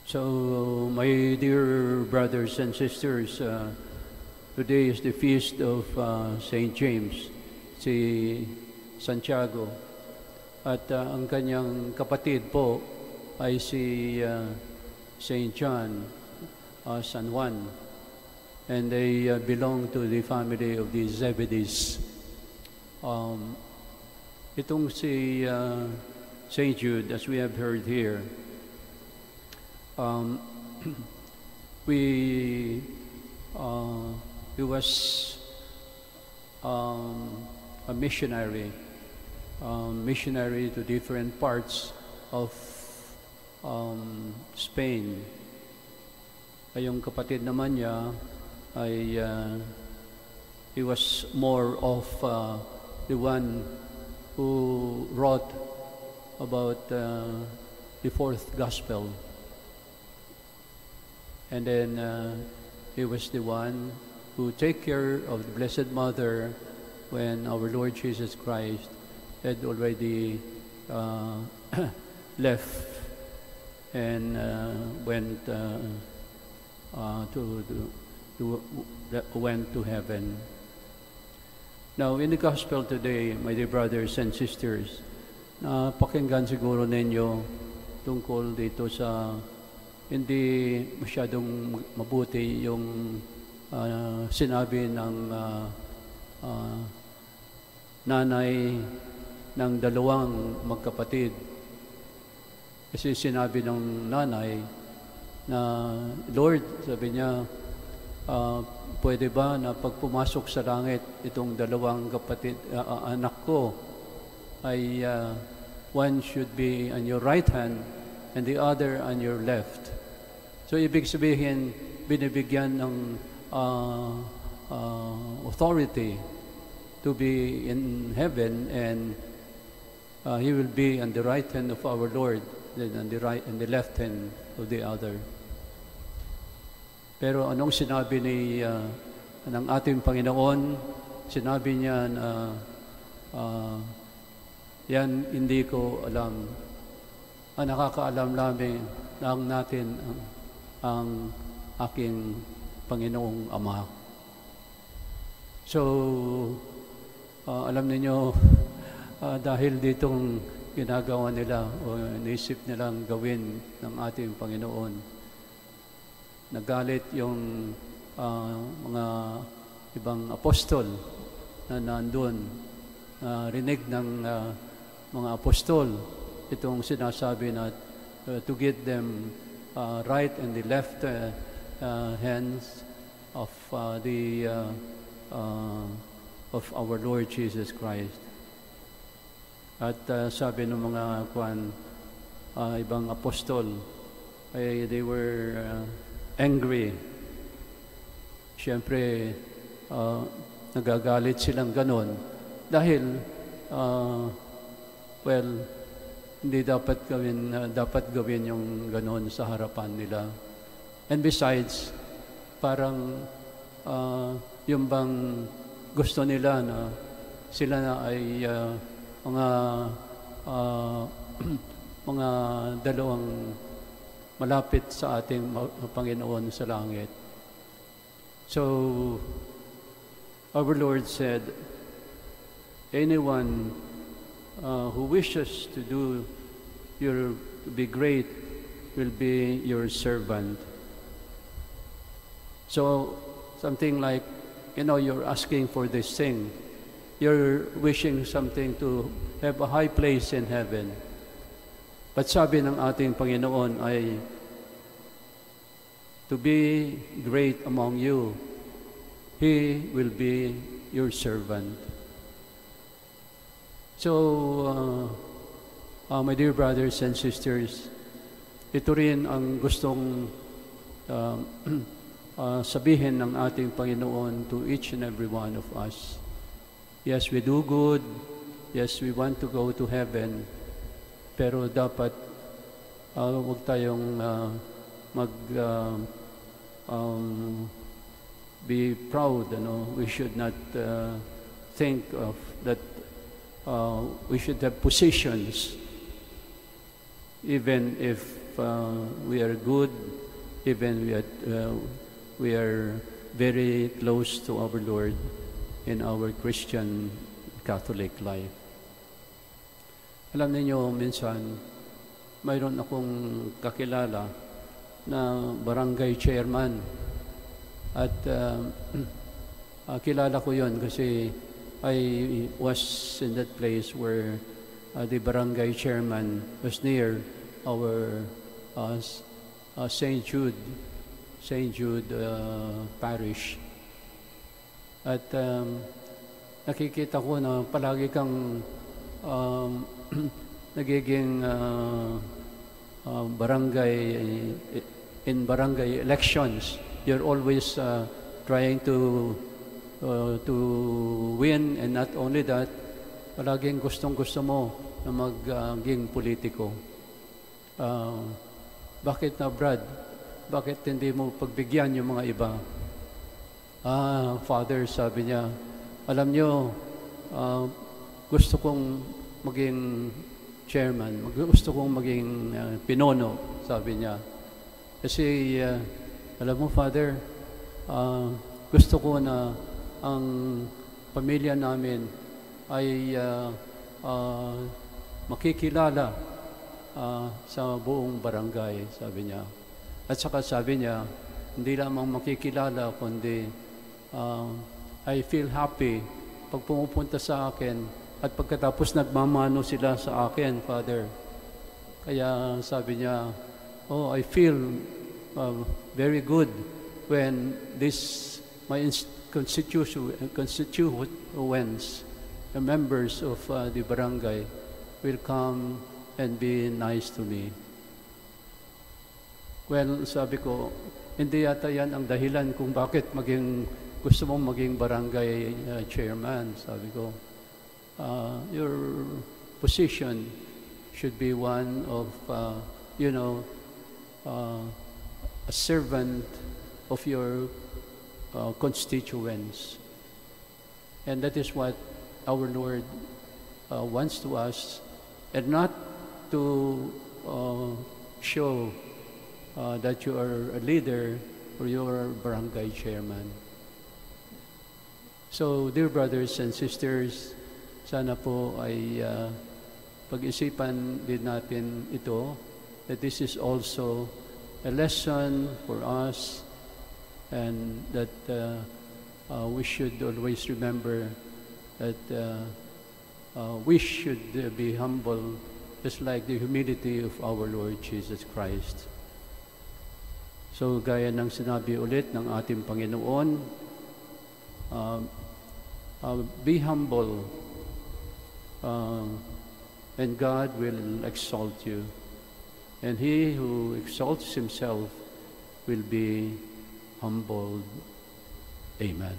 So, my dear brothers and sisters, today is the feast of St. James, si Santiago. At ang kanyang kapatid po ay si St. John, San Juan. And they belong to the family of the Zebedees. Itong si St. Jude, as we have heard here, he was a missionary to different parts of Spain. Yung kapatid naman niya ay he was more of the one who wrote about the fourth gospel. And then he was the one who take care of the Blessed Mother when our Lord Jesus Christ had already left and went to heaven. Now, in the gospel today, my dear brothers and sisters, pakinggan siguro ninyo tungkol dito sa hindi masyadong mabuti yung sinabi ng nanay ng dalawang magkapatid. Kasi sinabi ng nanay na, Lord, sabi niya, pwede ba na pag pumasok sa langit itong dalawang kapatid, anak ko, ay one should be on your right hand and the other on your left. So, ibig sabihin, binibigyan ng authority to be in heaven, and he will be on the right hand of our Lord, then on the right and the left hand of the other. Pero anong sinabi ng ating Panginoon? Sinabi niya na yan hindi ko alam. Ang nakakaalam lang natin ang aking Panginoong Ama. So, alam niyo, dahil ditong ginagawa nila o naisip nilang gawin ng ating Panginoon, nagalit yung mga ibang apostol na nandun. Rinig ng mga apostol itong sinasabi na to get them right and the left hands of of our Lord Jesus Christ. At sabi ng mga ibang apostol, they were angry. Siyempre, nagagalit silang ganon dahil hindi dapat gawin yung ganon sa harapan nila. And besides, parang yung bang gusto nila na sila na ay mga dalawang malapit sa ating Panginoon sa langit. So, our Lord said, anyone who wishes to be great will be your servant. So, something like, you're asking for this thing. You're wishing something to have a high place in heaven. But sabi ng ating Panginoon ay, to be great among you, He will be your servant. So, my dear brothers and sisters, ito rin ang gustong sabihin ng ating Panginoon to each and every one of us. Yes, we do good. Yes, we want to go to heaven. Pero dapat huwag tayong be proud. We should not think of that. We should have positions, even if we are good, even we are very close to our Lord in our Christian Catholic life. Alam niyo, minsan, mayroon akong kakilala na barangay chairman. At kilala ko yon kasi I was in that place where the barangay chairman was near our St. Jude parish. At nakikita ko na palagi kang nagiging barangay elections. You're always trying to win, and not only that, palaging gustong-gusto mo na maging politiko. Bakit na, Brad? Bakit hindi mo pagbigyan yung mga iba? Father, sabi niya, alam niyo, gusto kong maging chairman, gusto kong maging pinono, sabi niya. Kasi, alam mo, Father, gusto ko na ang pamilya namin ay makikilala sa buong barangay, sabi niya. At saka sabi niya, hindi lamang makikilala, kundi I feel happy pag pumupunta sa akin at pagkatapos nagmamano sila sa akin, Father. Kaya sabi niya, I feel very good when my constituents, the members of the barangay, will come and be nice to me. Well, sabi ko, hindi yata yan ang dahilan kung bakit gusto mong maging barangay chairman, sabi ko. Your position should be one of, a servant of your constituents. And that is what our Lord wants to us, and not to show that you are a leader or you are a barangay chairman. So, dear brothers and sisters, sana po ay pag-isipan din natin ito, that this is also a lesson for us, and that we should always remember that we should be humble, just like the humility of our Lord Jesus Christ. So, gaya ng sinabi ulit ng ating Panginoon, be humble, and God will exalt you. And he who exalts himself will be humbled. Amen.